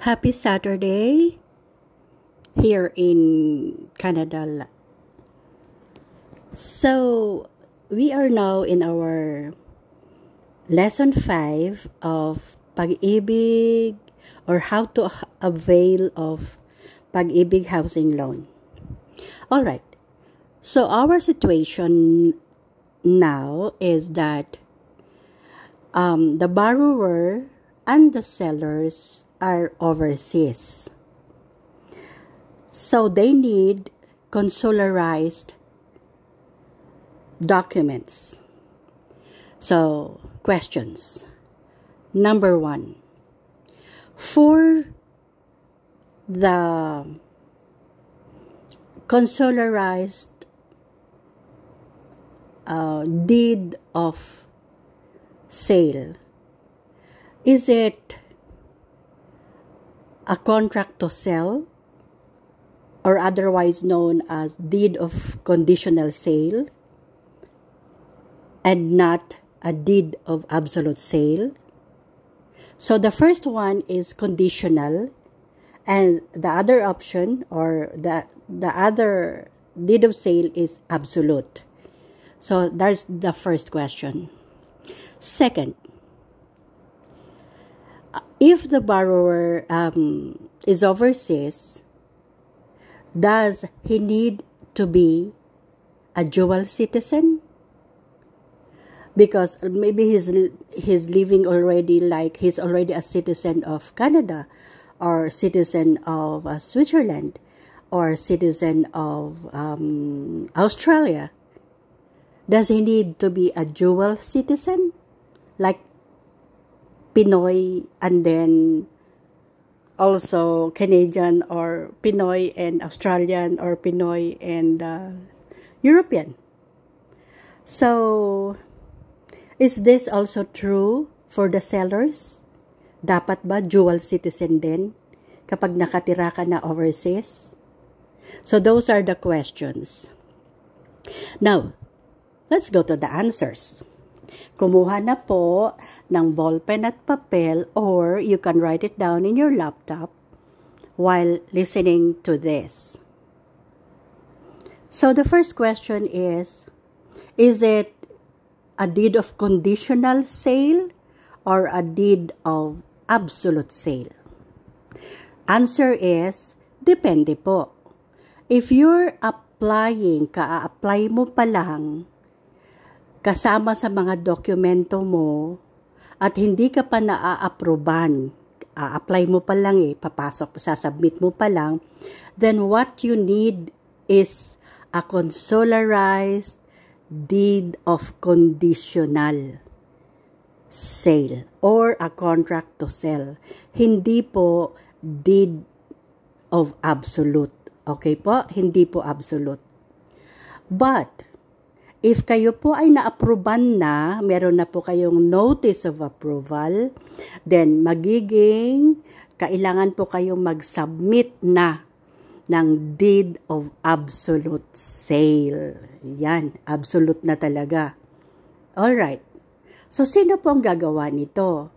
Happy Saturday here in Canada. So, we are now in our lesson 5 of Pag-ibig or how to avail of Pag-ibig housing loan. All right. So, our situation now is that the borrower and the sellers are overseas. So they need consularized documents. So, questions. Number 1. For the consularized deed of sale, is it a contract to sell, or otherwise known as deed of conditional sale, and not a deed of absolute sale? So the first one is conditional, and the other option or the other deed of sale is absolute. So that's the first question. Second, if the borrower is overseas, does he need to be a dual citizen? Because maybe he's living already, like he's already a citizen of Canada, or citizen of Switzerland, or citizen of Australia. Does he need to be a dual citizen, like Pinoy and then also Canadian, or Pinoy and Australian, or Pinoy and European? So, is this also true for the sellers? Dapat ba dual citizen din kapag nakatira ka na overseas? So, those are the questions. Now, let's go to the answers. Kumuha na po ng ballpen at papel, or you can write it down in your laptop while listening to this. So the first question is it a deed of conditional sale or a deed of absolute sale? Answer is, depende po. If you're applying, ka-apply mo pa lang, kasama sa mga dokumento mo, at hindi ka pa naa-aproban, a-apply mo pa lang papasok, sasubmit mo pa lang, then what you need is a consularized deed of conditional sale or a contract to sell. Hindi po deed of absolute. Okay po? Hindi po absolute. But if kayo po ay na-approban na, meron na po kayong notice of approval, then kailangan po kayong mag-submit na ng deed of absolute sale. Yan, absolute na talaga. Alright. So, sino po ang gagawa nito?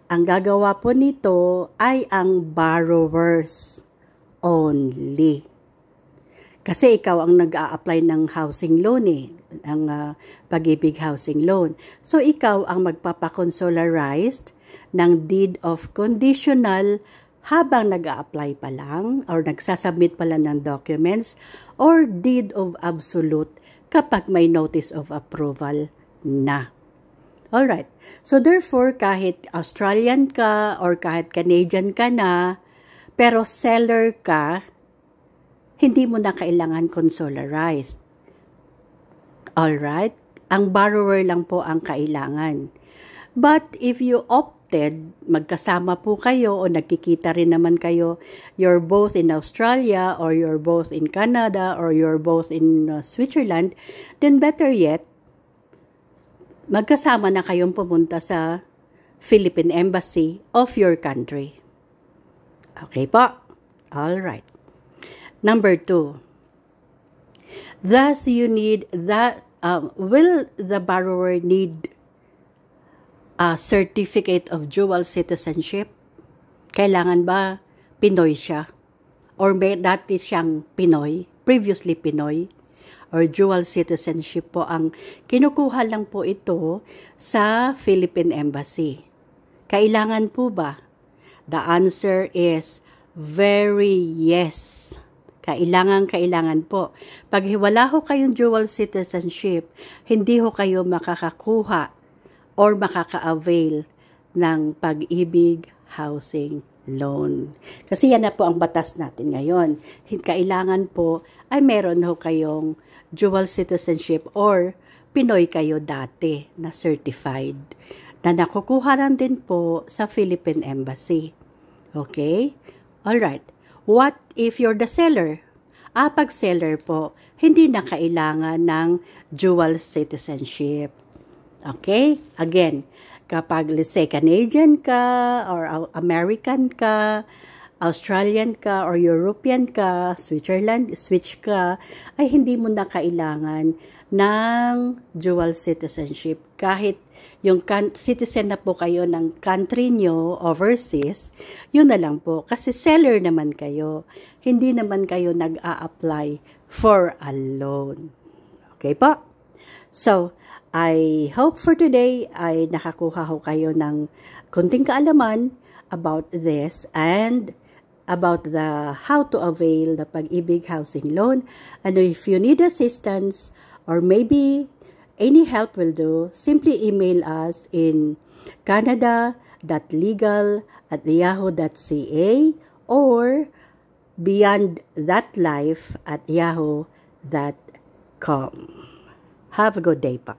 Ang gagawa po nito ay ang borrowers only. Kasi ikaw ang nag-a-apply ng housing loan ang Pag-ibig housing loan. So, ikaw ang magpapakonsularized ng deed of conditional habang nag-a-apply pa lang or nagsasubmit pa lang ng documents, or deed of absolute kapag may notice of approval na. Alright. So, therefore, kahit Australian ka or kahit Canadian ka na, pero seller ka, hindi mo na kailangan consularized. Alright? Ang borrower lang po ang kailangan. But if you opted, magkasama po kayo o nagkikita rin naman kayo, you're both in Australia or you're both in Canada or you're both in Switzerland, then better yet, magkasama na kayong pumunta sa Philippine Embassy of your country. Okay po? Alright. Number 2. Thus, you need that, will the borrower need a certificate of dual citizenship? Kailangan ba Pinoy siya. Or may dati siyang Pinoy, previously Pinoy, or dual citizenship po ang kinukuha lang po ito sa Philippine Embassy. Kailangan po ba? The answer is very yes. Kailangan po. Pag wala ho kayong dual citizenship, hindi ho kayo makakakuha or makaka-avail ng Pag-ibig Housing Loan. Kasi yan na po ang batas natin ngayon. Kailangan po ay meron ho kayong dual citizenship or Pinoy kayo dati na certified na nakukuha rin din po sa Philippine Embassy. Okay? Alright. What if you're the seller? Pag seller po, hindi na kailangan ng dual citizenship. Okay? Again, kapag let's say Canadian ka or American ka, Australian ka or European ka, Switzerland, switch ka, ay hindi mo na kailangan ng dual citizenship. Kahit yung citizen na po kayo ng country nyo overseas, yun na lang po. Kasi seller naman kayo. Hindi naman kayo nag-a-apply for a loan. Okay po? So, I hope for today ay nakakuha ho kayo ng kunting kaalaman about this and about the how to avail the Pag-ibig Housing Loan. And if you need assistance or maybe any help will do, simply email us in canada.legal@yahoo.ca or beyondthatlife@yahoo.com. Have a good day pa.